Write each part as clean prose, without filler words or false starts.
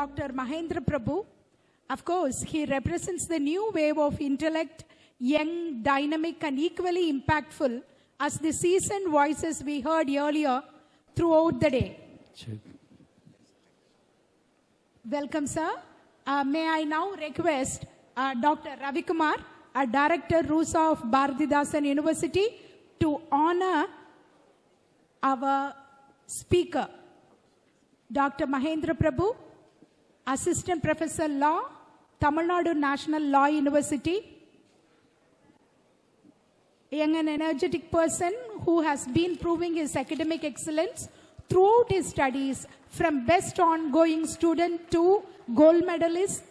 Dr. Mahendra Prabhu. Of course, he represents the new wave of intellect, young, dynamic, and equally impactful as the seasoned voices we heard earlier throughout the day. Sure. Welcome, sir. May I now request Dr. Ravi Kumar, Director RUSA of Bharathidasan University, to honor our speaker, Dr. Mahendra Prabhu, Assistant Professor Law, Tamil Nadu National Law University, a young and energetic person who has been proving his academic excellence throughout his studies, from best ongoing student to gold medalist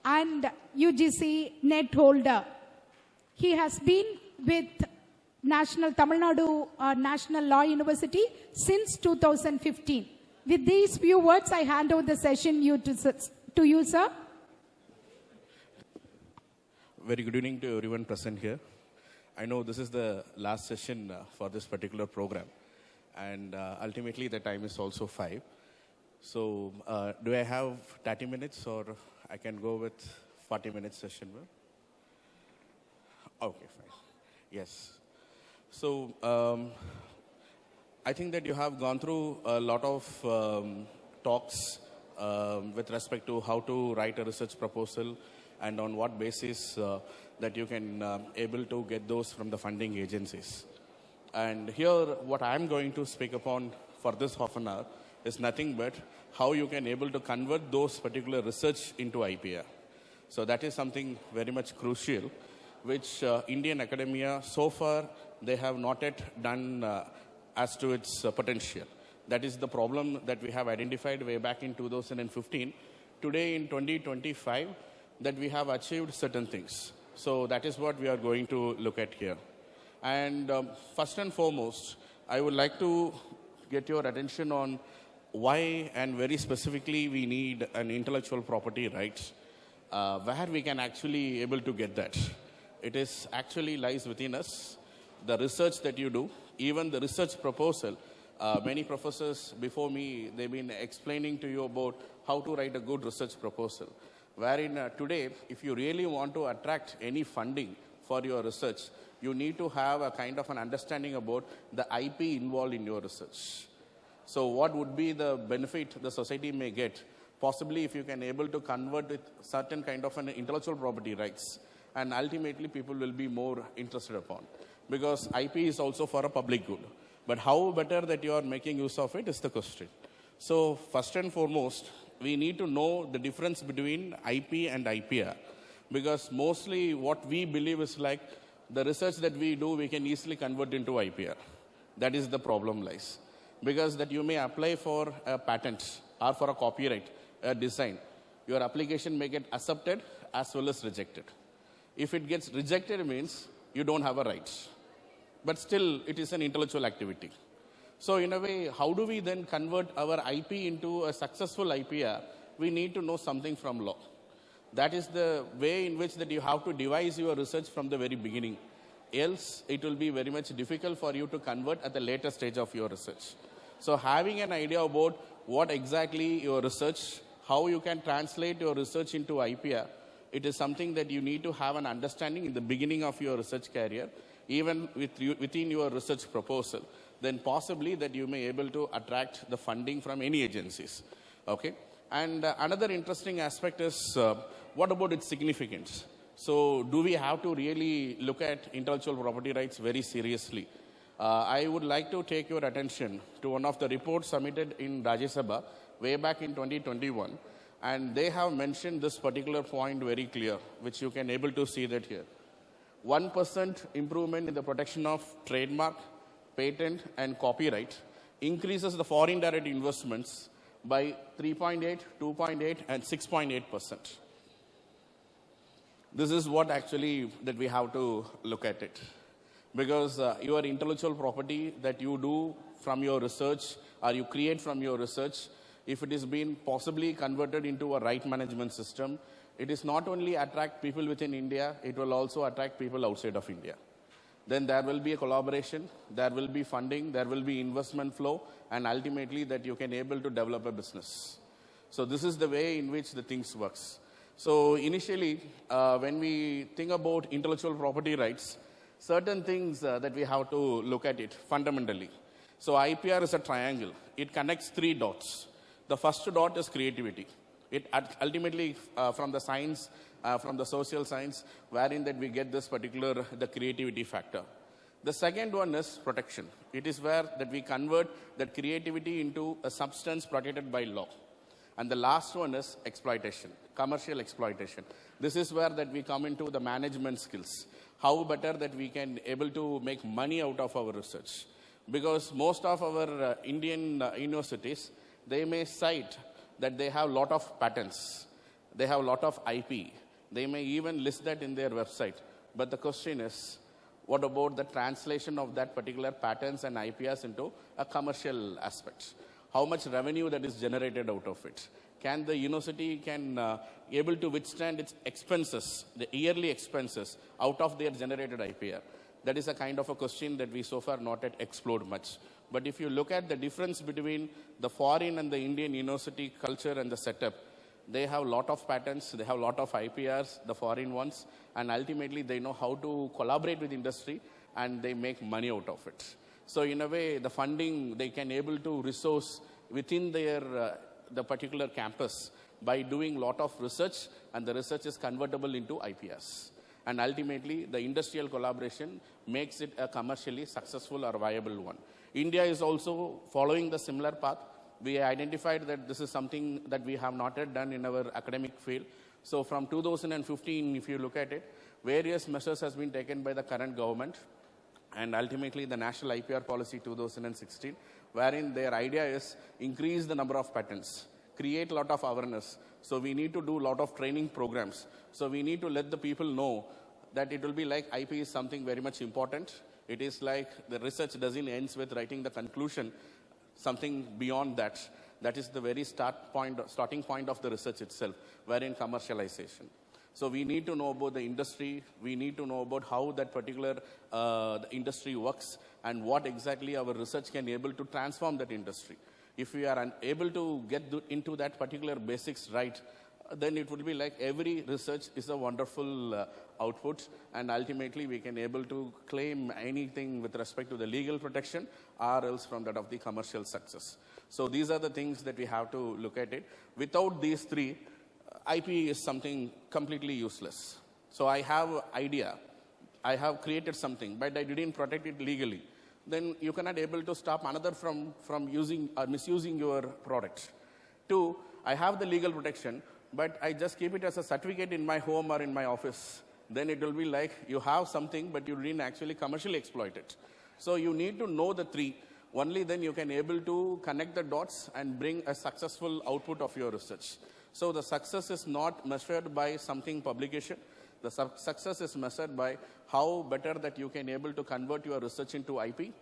and UGC net holder. He has been with Tamil Nadu National Law University since 2015. With these few words, I hand over the session to you, sir. Very good evening to everyone present here. I know this is the last session for this particular program, and ultimately the time is also 5. So do I have 30 minutes, or I can go with 40 minutes session? Okay, fine. Yes. So I think that you have gone through a lot of talks with respect to how to write a research proposal and on what basis that you can able to get those from the funding agencies. And here what I am going to speak upon for this half an hour is nothing but how you can able to convert those particular research into IPR. So that is something very much crucial, which Indian academia so far they have not yet done as to its potential. That is the problem that we have identified way back in 2015. Today in 2025, that we have achieved certain things. So that is what we are going to look at here. And first and foremost, I would like to get your attention on why and very specifically we need an intellectual property rights, where we can actually able to get that. It is actually lies within us. The research that you do, even the research proposal, many professors before me, they've been explaining to you about how to write a good research proposal. Wherein today, if you really want to attract any funding for your research, you need to have a kind of an understanding about the IP involved in your research. So what would be the benefit the society may get, possibly if you can able to convert with certain kind of an intellectual property rights, and ultimately people will be more interested upon. Because IP is also for a public good. But how better that you are making use of it is the question. So first and foremost, we need to know the difference between IP and IPR. Because mostly what we believe is like the research that we do, we can easily convert into IPR. That is the problem lies. Because that you may apply for a patent or for a copyright, a design. Your application may get accepted as well as rejected. If it gets rejected, it means you don't have a right. But still, it is an intellectual activity. So in a way, how do we then convert our IP into a successful IPR? We need to know something from law. That is the way in which that you have to devise your research from the very beginning. Else, it will be very much difficult for you to convert at the later stage of your research. So having an idea about what exactly your research, how you can translate your research into IPR, it is something that you need to have an understanding in the beginning of your research career, even within your research proposal. Then possibly that you may able to attract the funding from any agencies. Okay? And another interesting aspect is, what about its significance? So do we have to really look at intellectual property rights very seriously? I would like to take your attention to one of the reports submitted in Rajya Sabha way back in 2021. And they have mentioned this particular point very clear, which you can able to see that here. 1% improvement in the protection of trademark, patent, and copyright increases the foreign direct investments by 3.8, 2.8, and 6.8%. This is what actually that we have to look at it. Because your intellectual property that you do from your research or you create from your research, if it is being possibly converted into a right management system, it is not only attract people within India, it will also attract people outside of India. Then there will be a collaboration, there will be funding, there will be investment flow, and ultimately that you can able to develop a business. So this is the way in which the things works. So initially, when we think about intellectual property rights, certain things that we have to look at it fundamentally. So IPR is a triangle. It connects 3 dots. The first dot is creativity. It ultimately, from the science, from the social science, wherein that we get this particular, the creativity factor. The second one is protection. It is where that we convert that creativity into a substance protected by law. And the last one is exploitation, commercial exploitation. This is where that we come into the management skills. How better that we can able to make money out of our research. Because most of our Indian universities, they may cite that they have a lot of patents. They have a lot of IP. They may even list that in their website. But the question is, what about the translation of that particular patents and IPRs into a commercial aspect? How much revenue that is generated out of it? Can the university able to withstand its expenses, the yearly expenses, out of their generated IPR? That is a kind of a question that we so far not yet explored much. But if you look at the difference between the foreign and the Indian university culture and the setup, they have a lot of patents, they have a lot of IPRs, the foreign ones, and ultimately they know how to collaborate with industry and they make money out of it. So in a way, the funding, they can able to resource within their the particular campus by doing a lot of research, and the research is convertible into IPRs. And ultimately, the industrial collaboration makes it a commercially successful or viable one. India is also following the similar path. We identified that this is something that we have not yet done in our academic field. So from 2015, if you look at it, various measures has been taken by the current government, and ultimately the National IPR Policy 2016, wherein their idea is increase the number of patents, create a lot of awareness. So we need to do a lot of training programs. So we need to let the people know that it will be like IP is something very much important. It is like the research doesn't end with writing the conclusion, something beyond that. That is the very starting point of the research itself, wherein commercialization. So we need to know about the industry. We need to know about how that particular the industry works and what exactly our research can able to transform that industry. If we are unable to get into that particular basics right, then it would be like every research is a wonderful output, and ultimately we can able to claim anything with respect to the legal protection or else from that of the commercial success. So these are the things that we have to look at it. Without these three, IP is something completely useless. So I have idea, I have created something, but I didn't protect it legally. Then you cannot able to stop another from using or misusing your product. 2, I have the legal protection, but I just keep it as a certificate in my home or in my office. Then it will be like you have something, but you didn't actually commercially exploit it. So you need to know the 3. Only then you can able to connect the dots and bring a successful output of your research. So the success is not measured by something publication. The success is measured by how better that you can able to convert your research into IP,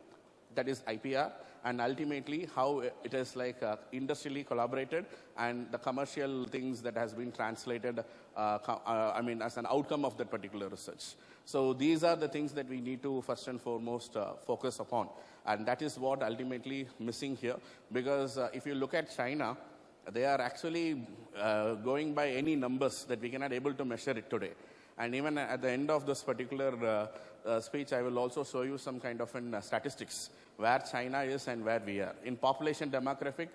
that is IPR, and ultimately how it is like industrially collaborated and the commercial things that has been translated, as an outcome of that particular research. So these are the things that we need to first and foremost focus upon. And that is what ultimately missing here, because if you look at China, they are actually going by any numbers that we cannot able to measure it today. And even at the end of this particular speech, I will also show you some kind of statistics where China is and where we are. In population demographic,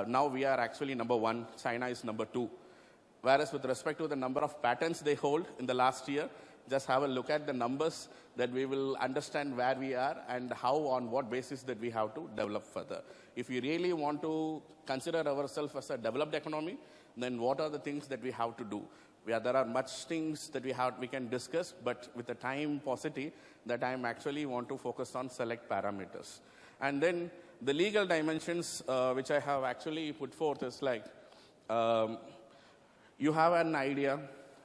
now we are actually number 1, China is number 2. Whereas with respect to the number of patents they hold in the last year, just have a look at the numbers that we will understand where we are and how, on what basis that we have to develop further. If we really want to consider ourselves as a developed economy, then what are the things that we have to do? There are much things that we can discuss, but with the time paucity, that I actually want to focus on select parameters. And then the legal dimensions, which I have actually put forth is like, you have an idea,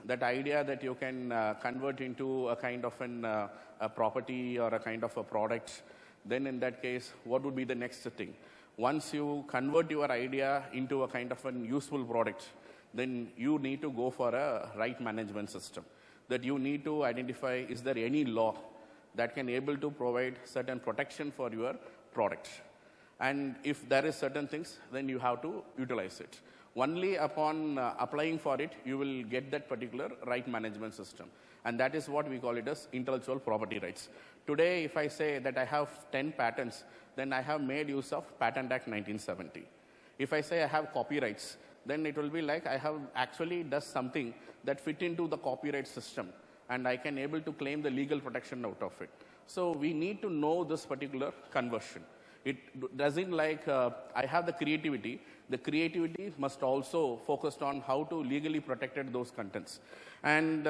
that you can convert into a kind of a property or a kind of a product. Then in that case, what would be the next thing? Once you convert your idea into a kind of a useful product, then you need to go for a right management system. That you need to identify, is there any law that can able to provide certain protection for your product? And if there is certain things, then you have to utilize it. Only upon applying for it, you will get that particular right management system. And that is what we call it as intellectual property rights. Today, if I say that I have 10 patents, then I have made use of Patent Act 1970. If I say I have copyrights, then it will be like I have actually done something that fit into the copyright system, and I can able to claim the legal protection out of it. So we need to know this particular conversion. It doesn't like I have the creativity. The creativity must also focus on how to legally protect those contents. And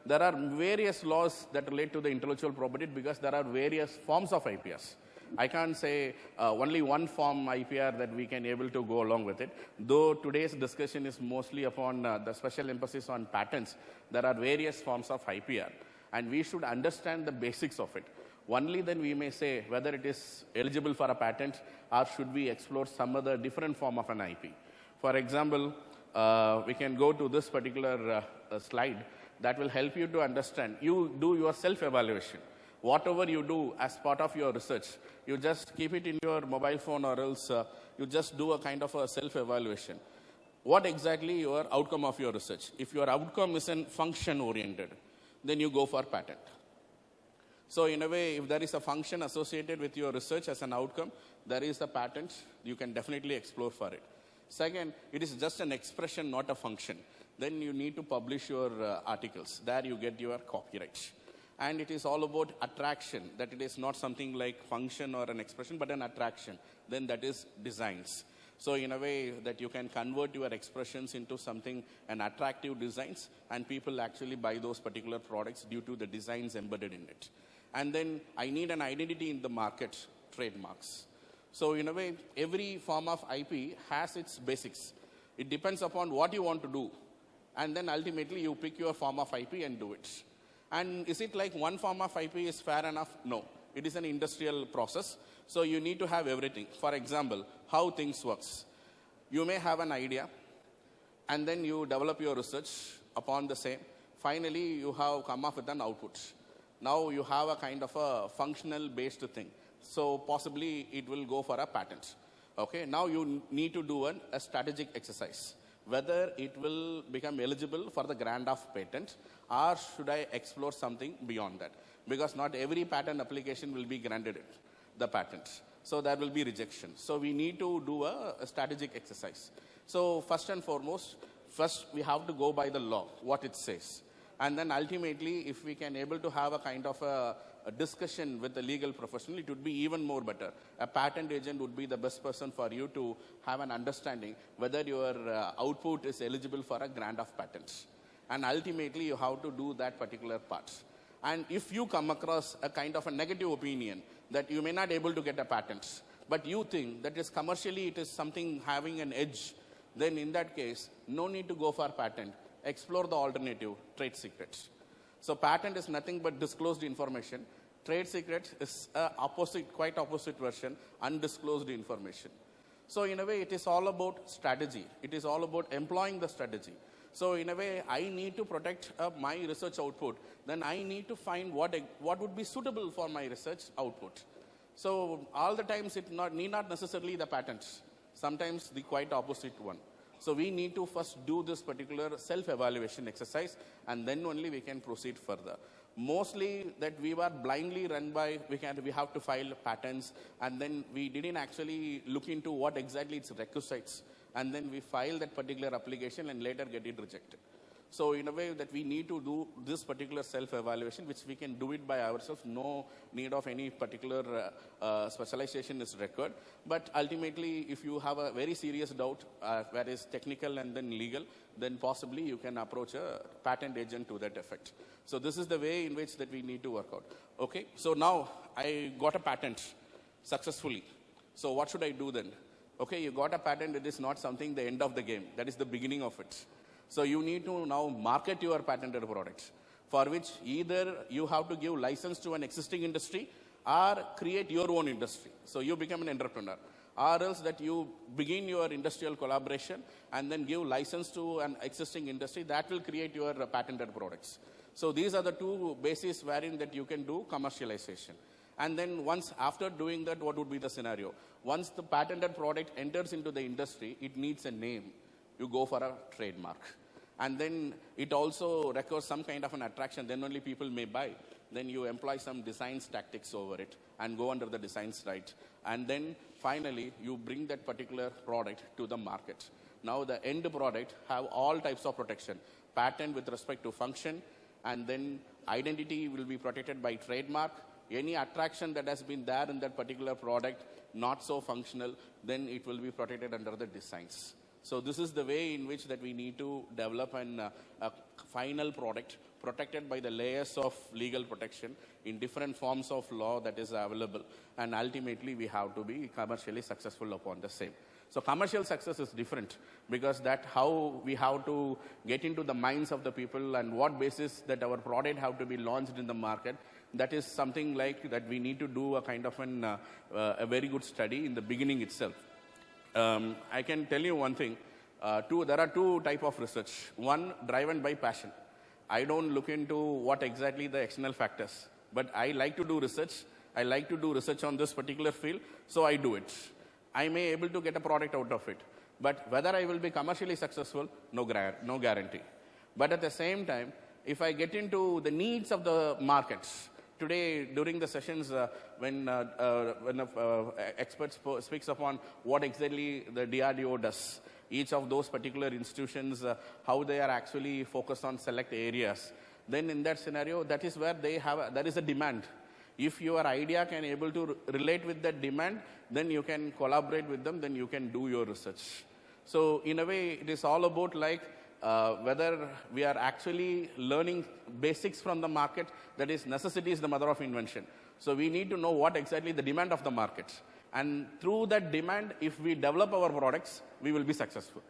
there are various laws that relate to the intellectual property because there are various forms of IPRs. I can't say only one form IPR that we can able to go along with it. Though today's discussion is mostly upon the special emphasis on patents, there are various forms of IPR. And we should understand the basics of it. Only then we may say whether it is eligible for a patent or should we explore some other different form of an IP. For example, we can go to this particular slide that will help you to understand. You do your self-evaluation. Whatever you do as part of your research, you just keep it in your mobile phone or else you just do a kind of a self-evaluation. What exactly your outcome of your research? If your outcome is function-oriented, then you go for patent. So in a way, if there is a function associated with your research as an outcome, there is a patent, you can definitely explore for it. Second, it is just an expression, not a function. Then you need to publish your articles. There you get your copyright. And it is all about attraction, that it is not something like function or an expression, but an attraction. Then that is designs. So in a way that you can convert your expressions into something, an attractive designs, and people actually buy those particular products due to the designs embedded in it. And then I need an identity in the market, trademarks. So in a way, every form of IP has its basics. It depends upon what you want to do. And then ultimately you pick your form of IP and do it. And is it like one form of IP is fair enough? No. It is an industrial process. So you need to have everything. For example, how things works. You may have an idea, and then you develop your research upon the same. Finally, you have come up with an output. Now you have a kind of a functional based thing. So possibly it will go for a patent. Okay. Now you need to do a strategic exercise. Whether it will become eligible for the grant of patent or should I explore something beyond that? Because not every patent application will be granted the patent. So there will be rejection. So we need to do a strategic exercise. So first and foremost, we have to go by the law, what it says. And then ultimately, if we can able to have a kind of a discussion with the legal professional, it would be even more better. A patent agent would be the best person for you to have an understanding whether your output is eligible for a grant of patents. And ultimately, you have to do that particular part. And if you come across a kind of a negative opinion that you may not able to get a patent, but you think that is commercially it is something having an edge, then in that case, no need to go for patent. Explore the alternative, trade secrets. So patent is nothing but disclosed information. Trade secret is quite opposite version, undisclosed information. So in a way, it is all about strategy. It is all about employing the strategy. So in a way, I need to protect my research output. Then I need to find what would be suitable for my research output. So all the times it need not necessarily the patents. Sometimes the quite opposite one. So we need to first do this particular self-evaluation exercise, and then only we can proceed further. Mostly that we were blindly run by, we have to file patents, and then we didn't actually look into what exactly its requisites, and then we file that particular application and later get it rejected. So in a way that we need to do this particular self-evaluation, which we can do it by ourselves. No need of any particular specialization is required. But ultimately, if you have a very serious doubt, where is technical and then legal, then possibly you can approach a patent agent to that effect. So this is the way in which that we need to work out. Okay, so now I got a patent successfully. So what should I do then? Okay, you got a patent. It is not something the end of the game. That is the beginning of it. So you need to now market your patented products, for which either you have to give license to an existing industry or create your own industry. So you become an entrepreneur. Or else that you begin your industrial collaboration and then give license to an existing industry that will create your patented products. So these are the two bases wherein that you can do commercialization. And then once after doing that, what would be the scenario? Once the patented product enters into the industry, it needs a name. you go for a trademark. And then it also requires some kind of an attraction, then only people may buy. Then you employ some design tactics over it and go under the designs right. And then finally, you bring that particular product to the market. Now the end product have all types of protection. Patent with respect to function, and then identity will be protected by trademark. Any attraction that has been there in that particular product, not so functional, then it will be protected under the designs. So this is the way in which that we need to develop a final product protected by the layers of legal protection in different forms of law that is available. And ultimately, we have to be commercially successful upon the same. So commercial success is different because that how we have to get into the minds of the people and what basis that our product have to be launched in the market. That is something like that we need to do a kind of a very good study in the beginning itself. I can tell you one thing. There are two types of research. One, driven by passion. I don't look into what exactly the external factors, but I like to do research. I like to do research on this particular field, so I do it. I may be able to get a product out of it, but whether I will be commercially successful, no guarantee. But at the same time, if I get into the needs of the markets, today during the sessions when experts speaks upon what exactly the DRDO does, each of those particular institutions, how they are actually focused on select areas, then in that scenario, that is where there is a demand. If your idea can able to relate with that demand, then you can collaborate with them, then you can do your research. So in a way, it is all about like whether we are actually learning basics from the market, that is necessity is the mother of invention. So we need to know what exactly the demand of the market. And through that demand, if we develop our products, we will be successful.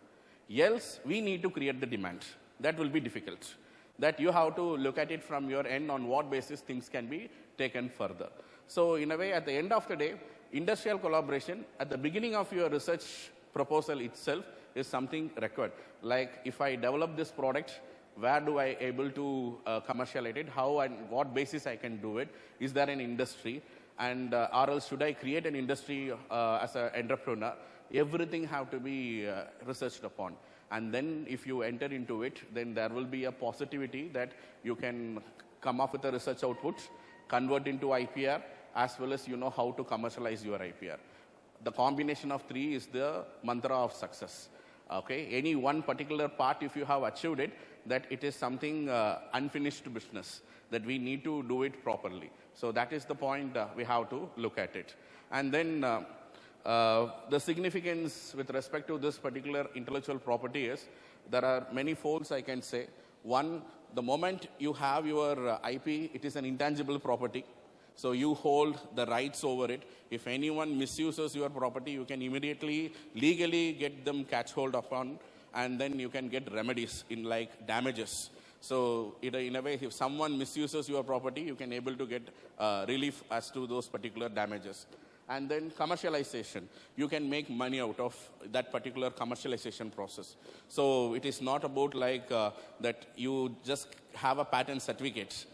Else, we need to create the demand. That will be difficult. That you have to look at it from your end on what basis things can be taken further. So in a way, at the end of the day, industrial collaboration at the beginning of your research proposal itself is something required. Like if I develop this product, where do I able to commercialize it? How and what basis I can do it? Is there an industry? And or else should I create an industry as an entrepreneur? Everything have to be researched upon. And then if you enter into it, then there will be a positivity that you can come up with a research output, convert into IPR, as well as you know how to commercialize your IPR. The combination of three is the mantra of success. Okay, any one particular part, if you have achieved it, that it is something unfinished business, that we need to do it properly. So that is the point we have to look at it. And then the significance with respect to this particular intellectual property is, there are many folds I can say. One, the moment you have your IP, it is an intangible property. So you hold the rights over it. If anyone misuses your property, you can immediately legally get them catch hold upon, and then you can get remedies in like damages. So in a way, if someone misuses your property, you can able to get relief as to those particular damages. And then commercialization. You can make money out of that particular commercialization process. So it is not about like that you just have a patent certificate.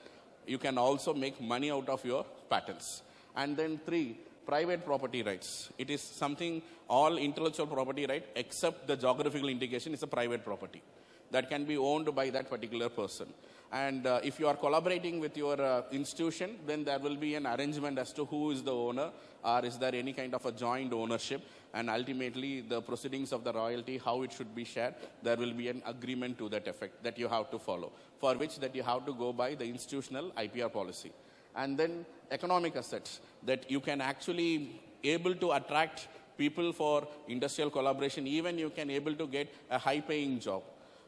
You can also make money out of your patents. And then 3, private property rights. It is something, all intellectual property right except the geographical indication is a private property that can be owned by that particular person. And if you are collaborating with your institution, then there will be an arrangement as to who is the owner, or is there any kind of a joint ownership, and ultimately the proceedings of the royalty, how it should be shared, there will be an agreement to that effect that you have to follow, for which that you have to go by the institutional IPR policy. And then economic assets, that you can actually able to attract people for industrial collaboration, even you can able to get a high paying job.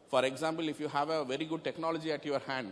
For example, if you have a very good technology at your hand,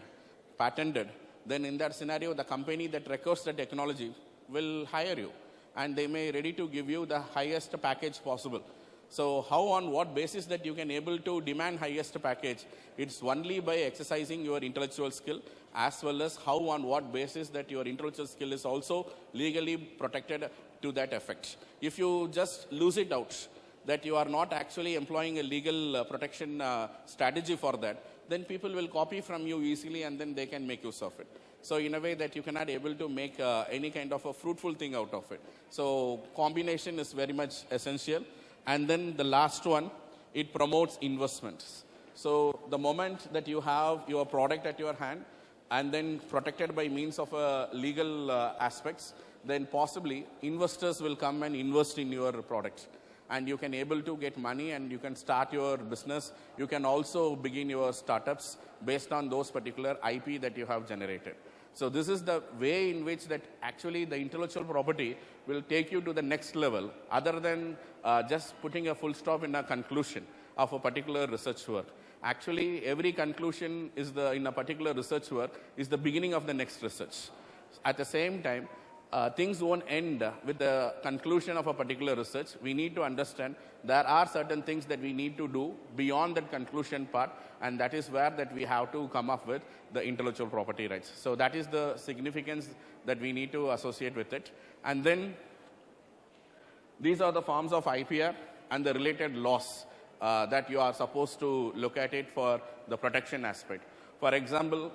patented, then in that scenario, the company that requires the technology will hire you, and they may ready to give you the highest package possible. So how, on what basis that you can able to demand highest package? It's only by exercising your intellectual skill, as well as how, on what basis that your intellectual skill is also legally protected to that effect. If you just lose it out, that you are not actually employing a legal protection strategy for that, then people will copy from you easily, and then they can make use of it. So in a way that you cannot able to make any kind of a fruitful thing out of it. So combination is very much essential. And then the last one, it promotes investments. So the moment that you have your product at your hand and then protected by means of legal aspects, then possibly investors will come and invest in your product. And you can able to get money and you can start your business. You can also begin your startups based on those particular IP that you have generated. So this is the way in which that actually the intellectual property will take you to the next level other than just putting a full stop in a conclusion of a particular research work. Actually, every conclusion is in a particular research work is the beginning of the next research. At the same time, things won't end with the conclusion of a particular research. We need to understand there are certain things that we need to do beyond that conclusion part, and that is where that we have to come up with the intellectual property rights. So that is the significance that we need to associate with it. And then these are the forms of IPR and the related laws that you are supposed to look at it for the protection aspect. For example,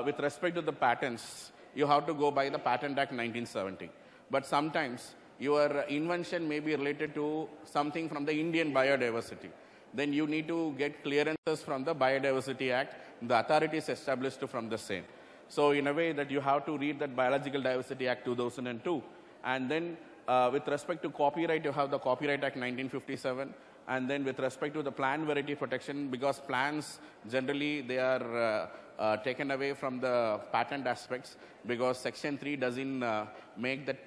with respect to the patents, you have to go by the Patent Act 1970. But sometimes your invention may be related to something from the Indian biodiversity. Then you need to get clearances from the Biodiversity Act, the authorities established from the same. So in a way that you have to read that Biological Diversity Act 2002. And then with respect to copyright, you have the Copyright Act 1957. And then with respect to the plant variety protection, because plants generally they are taken away from the patent aspects because Section 3 doesn't make that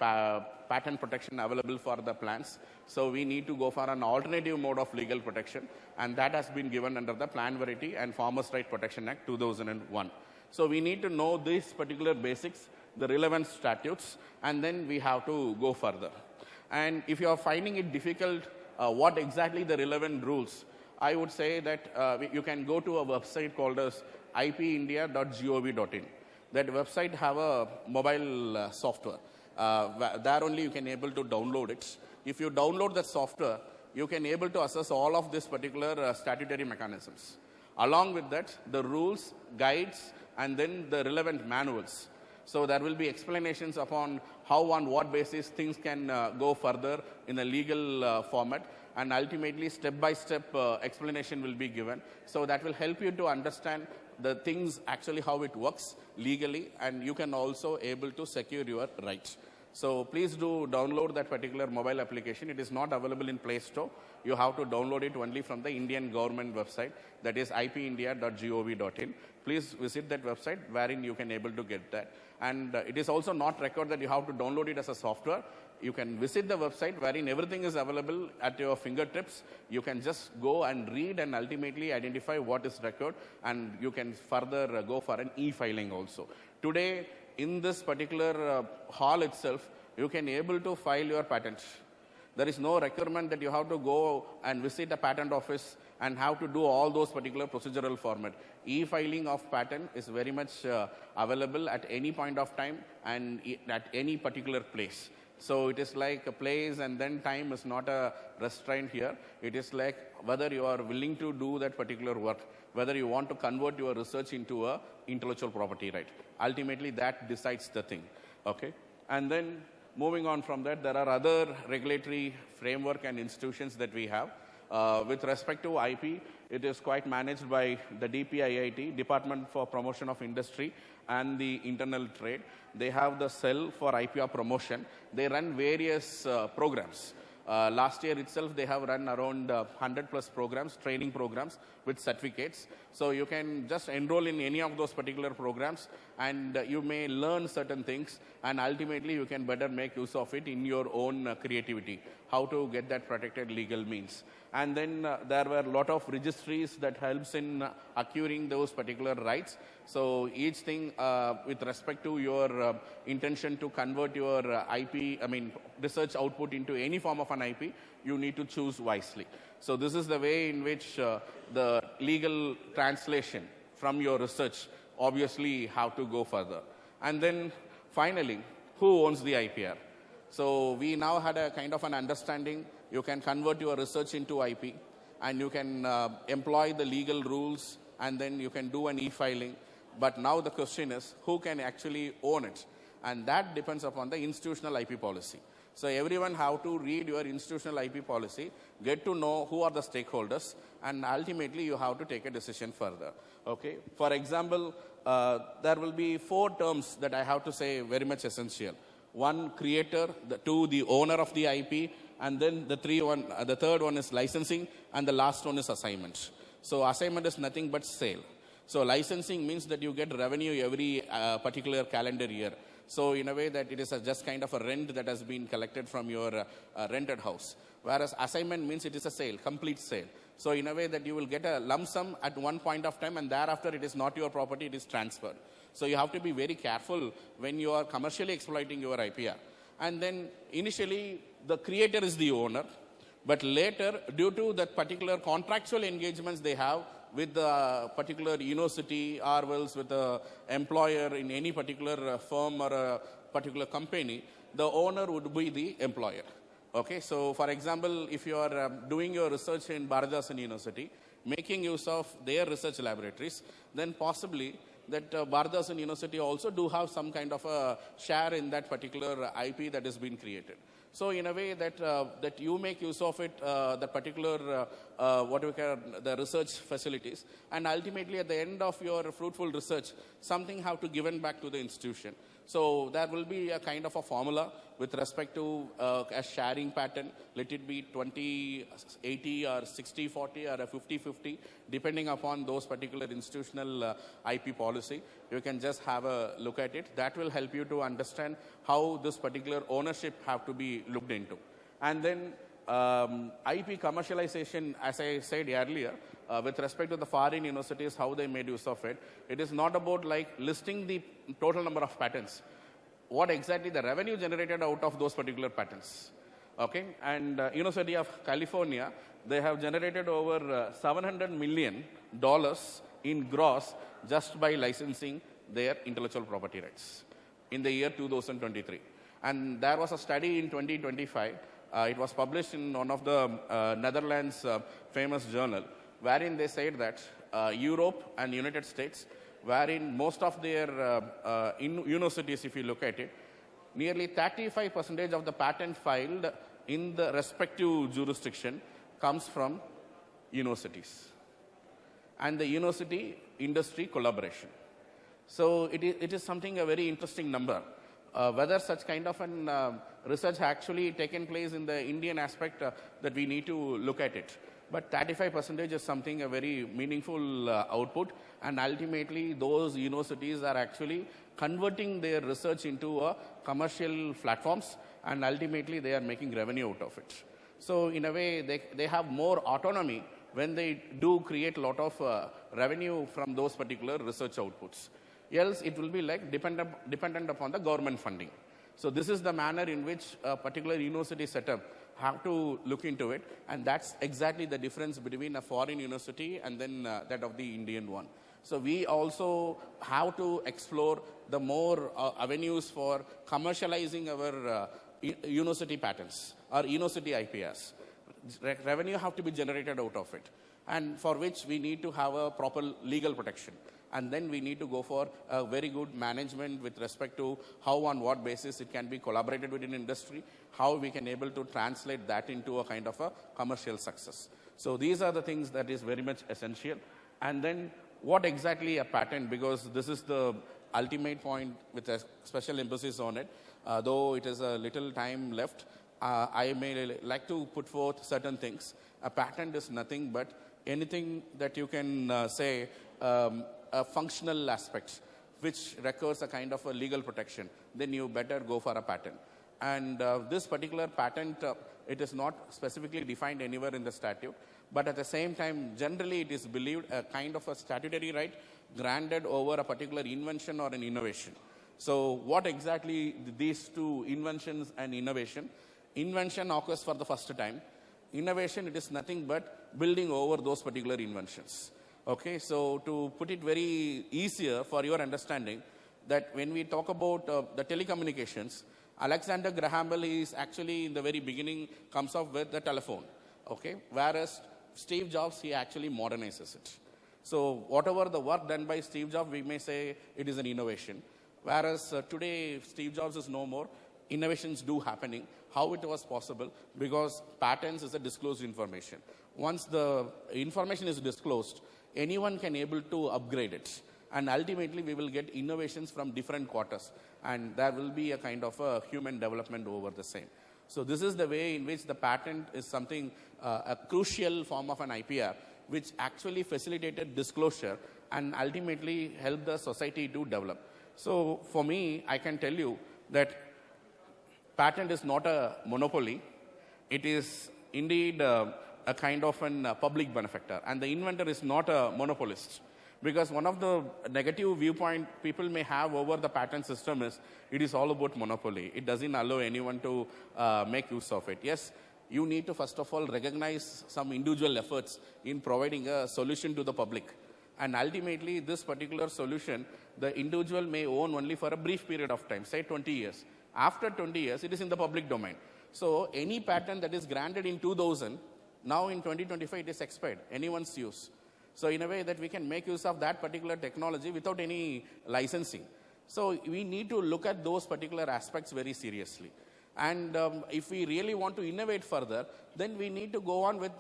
patent protection available for the plants. So we need to go for an alternative mode of legal protection, and that has been given under the Plant Variety and Farmers' Right Protection Act 2001. So we need to know these particular basics, the relevant statutes, and then we have to go further. And if you are finding it difficult, what exactly the relevant rules, I would say that you can go to a website called as ipindia.gov.in. That website have a mobile software. There only you can able to download it. If you download that software, you can able to assess all of these particular statutory mechanisms. Along with that, the rules, guides, and then the relevant manuals. So there will be explanations upon how on what basis things can go further in a legal format, and ultimately step-by-step explanation will be given. So that will help you to understand the things actually how it works legally, and you can also able to secure your rights. So please do download that particular mobile application. It is not available in Play Store. You have to download it only from the Indian government website, that is ipindia.gov.in. Please visit that website wherein you can able to get that. And it is also not required that you have to download it as a software. You can visit the website wherein everything is available at your fingertips. You can just go and read and ultimately identify what is required, and you can further go for an e-filing also. Today, in this particular hall itself, you can able to file your patent. There is no requirement that you have to go and visit a patent office and have to do all those particular procedural format. E-filing of patent is very much available at any point of time and at any particular place. So it is like a place and then time is not a restraint here. It is like whether you are willing to do that particular work, whether you want to convert your research into a intellectual property right. Ultimately, that decides the thing. Okay? And then moving on from that, there are other regulatory framework and institutions that we have. With respect to IP, it is quite managed by the DPIIT, Department for Promotion of Industry, and the Internal Trade. They have the cell for IPR promotion. They run various programs. Last year itself, they have run around 100 plus programs, training programs with certificates. So you can just enroll in any of those particular programs, and you may learn certain things, and ultimately you can better make use of it in your own creativity, how to get that protected legal means. And then there were a lot of registries that helps in acquiring those particular rights. So each thing with respect to your intention to convert your research output into any form of an IP, you need to choose wisely. So this is the way in which the legal translation from your research obviously have to go further. And then finally, who owns the IPR? So we now had a kind of an understanding. You can convert your research into IP, and you can employ the legal rules, and then you can do an e-filing. But now the question is, who can actually own it? And that depends upon the institutional IP policy. So everyone have to read your institutional IP policy, get to know who are the stakeholders, and ultimately you have to take a decision further. Okay. For example, there will be 4 terms that I have to say very much essential. 1, creator, 2, the owner of the IP, and then the third one is licensing, and the last one is assignment. So assignment is nothing but sale. So licensing means that you get revenue every particular calendar year. So in a way that it is just kind of a rent that has been collected from your rented house. Whereas assignment means it is a sale, complete sale. So in a way that you will get a lump sum at one point of time, and thereafter it is not your property, it is transferred. So you have to be very careful when you are commercially exploiting your IPR. And then initially the creator is the owner, but later due to that particular contractual engagements they have with the particular university or else with the employer in any particular firm or a particular company, the owner would be the employer. Okay, so for example, if you are doing your research in Bharatdasan University, making use of their research laboratories, then possibly that Bharatdasan University also do have some kind of a share in that particular IP that has been created. So in a way that that you make use of it, the particular what we call the research facilities, and ultimately at the end of your fruitful research, something have to given back to the institution. So there will be a kind of a formula with respect to a sharing pattern. Let it be 20-80 or 60-40 or a 50-50, depending upon those particular institutional IP policy. You can just have a look at it. That will help you to understand how this particular ownership have to be looked into. And then IP commercialization, as I said earlier, with respect to the foreign universities, how they made use of it. It is not about like listing the total number of patents. What exactly the revenue generated out of those particular patents. Okay, and University of California, they have generated over $700 million in gross just by licensing their intellectual property rights in the year 2023. And there was a study in 2025. It was published in one of the Netherlands famous journal, wherein they said that Europe and United States, wherein most of their universities, if you look at it, nearly 35% of the patent filed in the respective jurisdiction comes from universities and the university industry collaboration. So it is something a very interesting number. Whether such kind of an research actually taken place in the Indian aspect, that we need to look at it. But 35% is something a very meaningful output, and ultimately those universities are actually converting their research into commercial platforms, and ultimately they are making revenue out of it. So in a way, they have more autonomy when they do create a lot of revenue from those particular research outputs. Else it will be like dependent upon the government funding. So this is the manner in which a particular university setup have to look into it, and that's exactly the difference between a foreign university and then that of the Indian one. So we also have to explore the more avenues for commercializing our university patents or university IPRs. Revenue have to be generated out of it, and for which we need to have a proper legal protection. And then we need to go for a very good management with respect to how, on what basis it can be collaborated within industry, how we can able to translate that into a kind of a commercial success. So these are the things that is very much essential. And then what exactly a patent, because this is the ultimate point with a special emphasis on it. Though it is a little time left, I may like to put forth certain things. A patent is nothing but anything that you can say a functional aspect which requires a kind of a legal protection, then you better go for a patent. And this particular patent, it is not specifically defined anywhere in the statute, but at the same time, generally it is believed a kind of a statutory right granted over a particular invention or an innovation. So what exactly these two, inventions and innovation? Invention occurs for the first time. Innovation, it is nothing but building over those particular inventions. Okay, so to put it very easier for your understanding, that when we talk about the telecommunications, Alexander Graham Bell is actually in the very beginning comes up with the telephone. Okay, whereas Steve Jobs, he actually modernizes it. So whatever the work done by Steve Jobs, we may say it is an innovation. Whereas today, Steve Jobs is no more. innovations do happening. How it was possible? Because patents is a disclosed information. Once the information is disclosed, anyone can able to upgrade it. And ultimately, we will get innovations from different quarters. And there will be a kind of a human development over the same. So this is the way in which the patent is something, a crucial form of an IPR, which actually facilitated disclosure and ultimately helped the society to develop. So for me, I can tell you that patent is not a monopoly. It is indeed a kind of a public benefactor. And the inventor is not a monopolist. Because one of the negative viewpoint people may have over the patent system is it is all about monopoly. It doesn't allow anyone to make use of it. Yes, you need to first of all recognize some individual efforts in providing a solution to the public. And ultimately, this particular solution, the individual may own only for a brief period of time, say 20 years. After 20 years, it is in the public domain. So any patent that is granted in 2000, now in 2025, it is expired, anyone's use. So in a way that we can make use of that particular technology without any licensing. So we need to look at those particular aspects very seriously. And if we really want to innovate further, then we need to go on with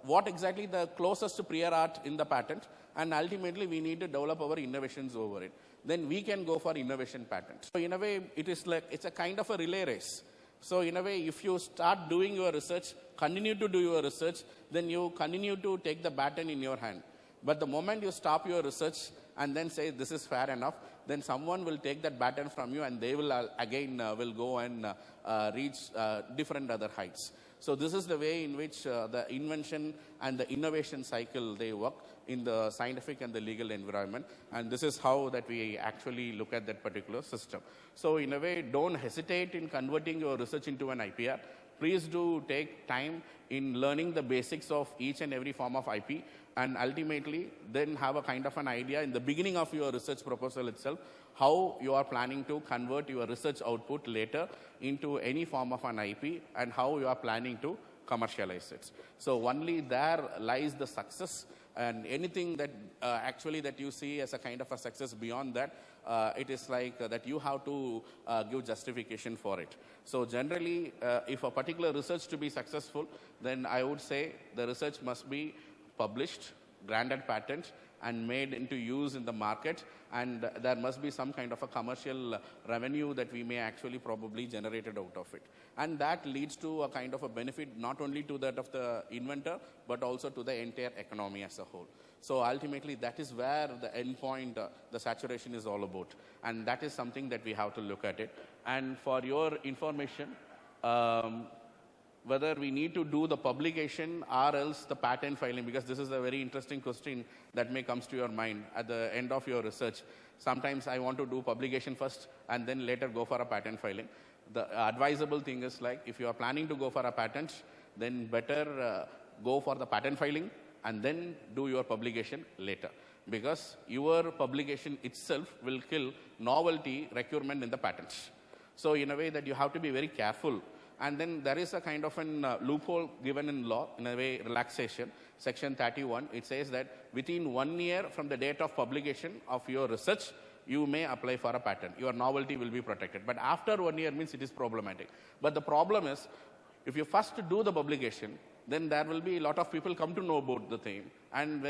what exactly the closest prior art in the patent, and ultimately we need to develop our innovations over it. Then we can go for innovation patent. So in a way, it is like, it's a kind of a relay race. So in a way, if you start doing your research, continue to do your research, then you continue to take the baton in your hand. But the moment you stop your research and then say this is fair enough, then someone will take that baton from you and they will again will go and reach different other heights. So this is the way in which the invention and the innovation cycle, they work in the scientific and the legal environment. And this is how that we actually look at that particular system. So in a way, don't hesitate in converting your research into an IPR. Please do take time in learning the basics of each and every form of IP, and ultimately then have a kind of an idea in the beginning of your research proposal itself, how you are planning to convert your research output later into any form of an IP and how you are planning to commercialize it. So only there lies the success, and anything that actually that you see as a kind of a success beyond that, it is like that you have to give justification for it. So generally, if a particular research to be successful, then I would say the research must be published, granted patent, and made into use in the market, and there must be some kind of a commercial revenue that we may actually probably generated out of it. And that leads to a kind of a benefit not only to that of the inventor, but also to the entire economy as a whole. So ultimately, that is where the end point, the saturation is all about. And that is something that we have to look at it. And for your information, whether we need to do the publication or else the patent filing, because this is a very interesting question that may comes to your mind at the end of your research. Sometimes I want to do publication first and then later go for a patent filing. The advisable thing is like, if you are planning to go for a patent, then better go for the patent filing and then do your publication later. Because your publication itself will kill novelty requirement in the patents. So in a way that you have to be very careful. And then there is a kind of an loophole given in law, in a way relaxation, section 31. It says that within 1 year from the date of publication of your research, you may apply for a patent. Your novelty will be protected. But after 1 year means it is problematic. But the problem is, if you first do the publication, then there will be a lot of people come to know about the thing. And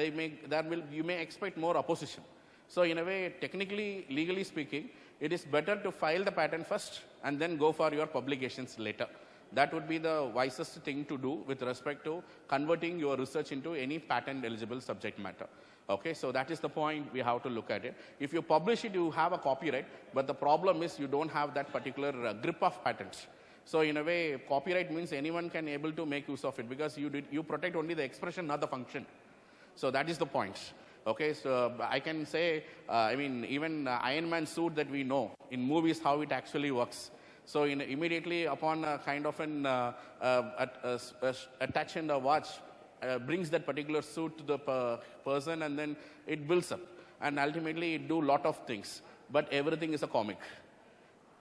you may expect more opposition. So in a way, technically, legally speaking, it is better to file the patent first and then go for your publications later. That would be the wisest thing to do with respect to converting your research into any patent eligible subject matter. Okay, so that is the point we have to look at it. If you publish it, you have a copyright, but the problem is you don't have that particular grip of patents. So in a way, copyright means anyone can able to make use of it because you protect only the expression, not the function. So that is the point. Okay, so I can say, even Iron Man suit that we know in movies how it actually works. So immediately upon a kind of a touch and a watch brings that particular suit to the person, and then it builds up. And ultimately it do lot of things, but everything is a comic.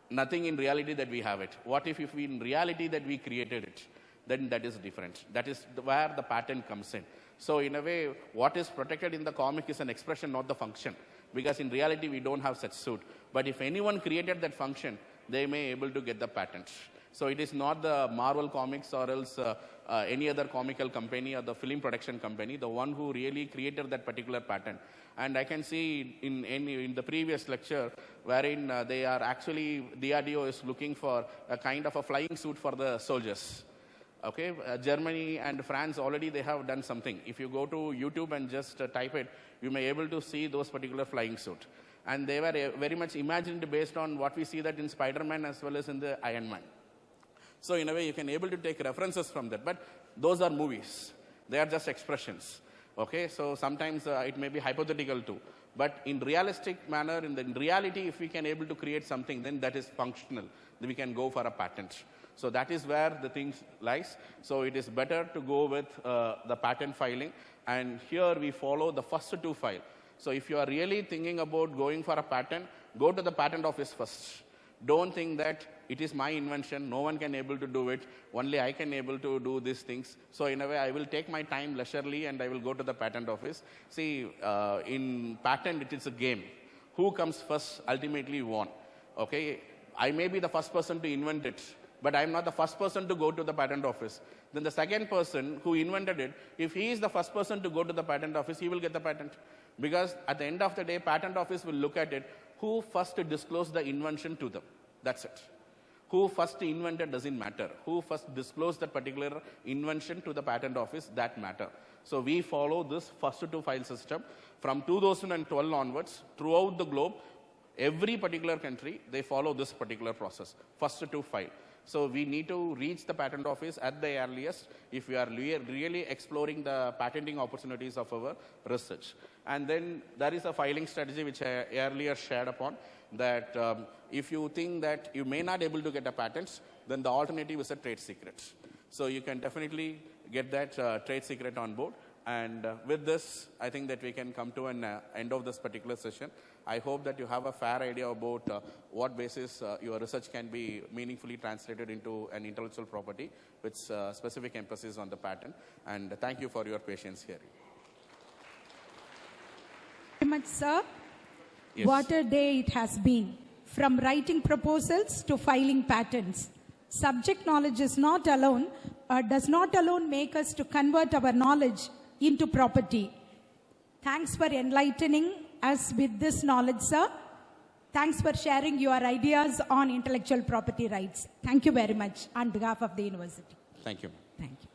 Nothing in reality that we have it. What if in reality that we created it? Then that is different. That is where the patent comes in. So in a way, what is protected in the comic is an expression, not the function. Because in reality, we don't have such suit. But if anyone created that function, they may able to get the patent. So it is not the Marvel Comics or else any other comical company or the film production company, the one who really created that particular patent. And I can see in the previous lecture wherein they are actually, DRDO is looking for a kind of a flying suit for the soldiers. Okay, Germany and France already they have done something. If you go to YouTube and just type it, you may able to see those particular flying suit. And they were very much imagined based on what we see that in Spider-Man as well as in the Iron Man. So in a way, you can able to take references from that. But those are movies. They are just expressions. Okay, so sometimes it may be hypothetical too. But in realistic manner, in reality, if we can able to create something, then that is functional. Then we can go for a patent. So that is where the thing lies. So it is better to go with the patent filing. And here we follow the first two file. So if you are really thinking about going for a patent, go to the patent office first. Don't think that it is my invention, no one can able to do it, only I can able to do these things. So in a way, I will take my time leisurely and I will go to the patent office. See, in patent, it is a game. Who comes first ultimately won. Okay, I may be the first person to invent it, but I'm not the first person to go to the patent office. Then the second person who invented it, if he is the first person to go to the patent office, he will get the patent. Because at the end of the day, patent office will look at it, who first disclosed the invention to them. That's it. Who first invented doesn't matter. Who first disclosed that particular invention to the patent office, that matter. So we follow this first to file system. From 2012 onwards, throughout the globe, every particular country, they follow this particular process, first to file. So we need to reach the patent office at the earliest if we are really exploring the patenting opportunities of our research. And then there is a filing strategy which I earlier shared upon, that if you think that you may not able to get a patent, then the alternative is a trade secret. So you can definitely get that trade secret on board. And with this, I think that we can come to an end of this particular session. I hope that you have a fair idea about what basis your research can be meaningfully translated into an intellectual property with specific emphasis on the patent. And thank you for your patience here. Very much, sir. Yes. What a day it has been. From writing proposals to filing patents. Subject knowledge is not alone, does not alone make us to convert our knowledge into property. Thanks for enlightening us with this knowledge, sir. Thanks for sharing your ideas on intellectual property rights. Thank you very much on behalf of the university. Thank you. Thank you.